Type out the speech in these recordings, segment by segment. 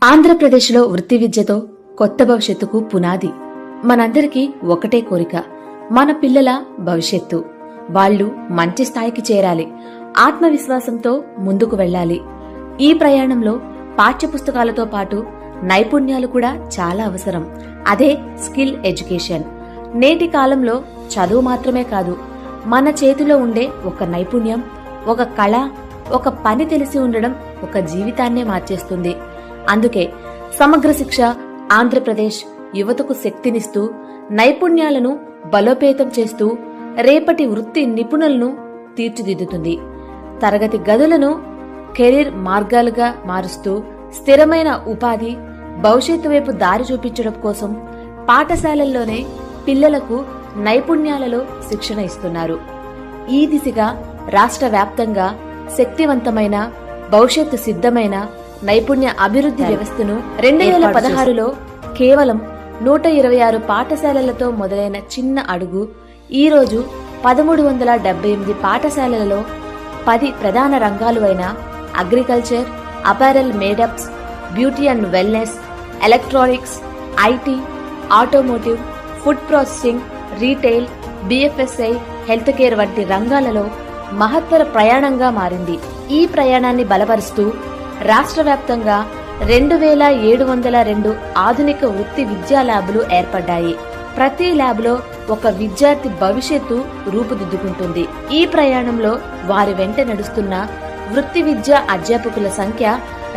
ఆంధ్రప్రదేశ్లో వృత్తి విద్యతో కొత్త భవిష్యత్తుకు పునాది. మనందరికీ ఒకటే కోరిక, మన పిల్లల భవిష్యత్తు. వాళ్ళు మంచి స్థాయికి చేరాలి, ఆత్మవిశ్వాసంతో ముందుకు వెళ్ళాలి. ఈ ప్రయాణంలో పాఠ్యపుస్తకాలతో పాటు నైపుణ్యాలు కూడా చాలా అవసరం. అదే స్కిల్ ఎడ్యుకేషన్. నేటి కాలంలో చదువు మాత్రమే కాదు, మన చేతిలో ఉండే ఒక నైపుణ్యం, ఒక కళ, ఒక పని తెలిసి ఉండడం ఒక జీవితాన్నే మార్చేస్తుంది. అందుకే సమగ్ర శిక్ష ఆంధ్రప్రదేశ్ యువతకు శక్తినిస్తూ, నైపుణ్యాలను బలోపేతం చేస్తూ, రేపటి వృత్తి నిపుణులను తీర్చిదిద్దుతుంది. తరగతి గదులను కెరీర్ మార్గాలుగా మారుస్తూ, స్థిరమైన ఉపాధి, భవిష్యత్తు వైపు దారి చూపించడం కోసం పాఠశాలల్లోనే పిల్లలకు నైపుణ్యాలలో శిక్షణ ఇస్తున్నారు. ఈ దిశగా రాష్ట్ర వ్యాప్తంగా శక్తివంతమైన, భవిష్యత్తు సిద్ధమైన నైపుణ్య అభివృద్ధి వ్యవస్థను 2016లో కేవలం 126 పాఠశాలలతో మొదలైన చిన్న అడుగు ఈ రోజు 1378 పాఠశాలలలో 10 ప్రధాన రంగాలు అయిన agriculture, apparel, made ups, beauty and wellness, electronics, IT, automotive, food processing, retail, BFSI, health care వంటి రంగాలలో మహత్తర ప్రయాణంగా మారింది. ఈ ప్రయాణాన్ని బలపరుస్తూ రాష్ట్ర వ్యాప్తంగా 2702 ఆధునిక వృత్తి విద్యా ల్యాబ్లు ఏర్పడ్డాయి. ప్రతి ల్యాబ్లో ఒక విద్యార్థి భవిష్యత్తు రూపుదిద్దుకుంటుంది. ఈ ప్రయాణంలో వారి వెంట నడుస్తున్న వృత్తి విద్యా అధ్యాపకుల సంఖ్య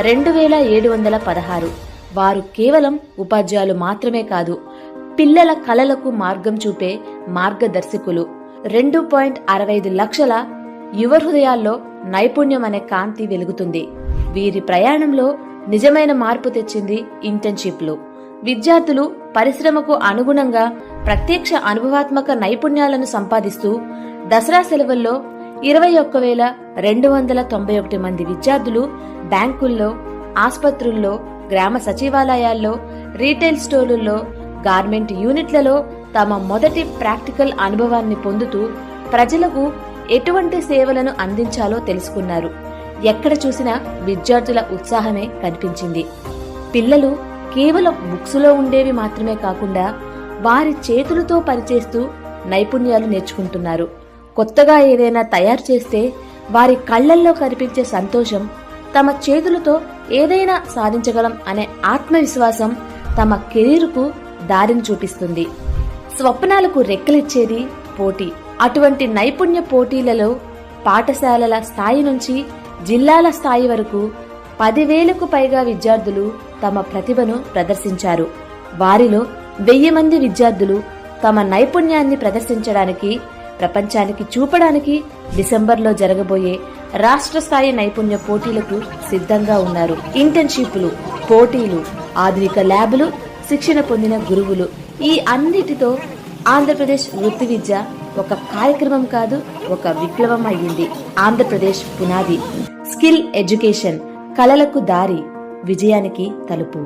2716. వారు కేవలం ఉపాధ్యాయులు మాత్రమే కాదు, పిల్లల కలలకు మార్గం చూపే మార్గదర్శకులు. 2.65 లక్షల యువ హృదయాల్లో నైపుణ్యం అనే కాంతి వెలుగుతుంది. వీరి ప్రయాణంలో నిజమైన మార్పు తెచ్చింది ఇంటర్న్షిప్లు. విద్యార్థులు పరిశ్రమకు అనుగుణంగా ప్రత్యక్ష అనుభవాత్మక నైపుణ్యాలను సంపాదిస్తూ దసరా సెలవుల్లో 21,291 మంది విద్యార్థులు బ్యాంకుల్లో, ఆస్పత్రుల్లో, గ్రామ సచివాలయాల్లో, రీటైల్ స్టోర్లలో, గార్మెంట్ యూనిట్లలో తమ మొదటి ప్రాక్టికల్ అనుభవాన్ని పొందుతూ ప్రజలకు ఎటువంటి సేవలను అందించాలో తెలుసుకున్నారు. ఎక్కడ చూసినా విద్యార్థుల ఉత్సాహమే కనిపించింది. పిల్లలు కేవలం బుక్స్లో ఉండేవి మాత్రమే కాకుండా వారి చేతులతో పనిచేస్తూ నైపుణ్యాలు నేర్చుకుంటున్నారు. కొత్తగా ఏదైనా తయారు చేస్తే వారి కళ్లల్లో కనిపించే సంతోషం, తమ చేతులతో ఏదైనా సాధించగలం అనే ఆత్మవిశ్వాసం తమ కెరీరుకు దారిని చూపిస్తుంది. స్వప్నాలకు రెక్కలిచ్చేది పోటీ. అటువంటి నైపుణ్య పోటీలలో పాఠశాలల స్థాయి నుంచి జిల్లాల స్థాయి వరకు 10,000కు పైగా విద్యార్థులు తమ ప్రతిభను ప్రదర్శించారు. వారిలో 1000 మంది విద్యార్థులు తమ నైపుణ్యాన్ని ప్రదర్శించడానికి, ప్రపంచానికి చూపడానికి డిసెంబర్లో జరగబోయే రాష్ట్ర స్థాయి నైపుణ్య పోటీలకు సిద్ధంగా ఉన్నారు. ఇంటర్న్షిప్లు, పోటీలు, ఆధునిక ల్యాబ్లు, శిక్షణ పొందిన గురువులు, ఈ అన్నిటితో ఆంధ్రప్రదేశ్ వృత్తి విద్య ఒక కార్యక్రమం కాదు, ఒక విప్లవం అయ్యింది. ఆంధ్రప్రదేశ్ పునాది. స్కిల్ ఎడ్యుకేషన్, కలలకు దారి, విజయానికి తలుపు.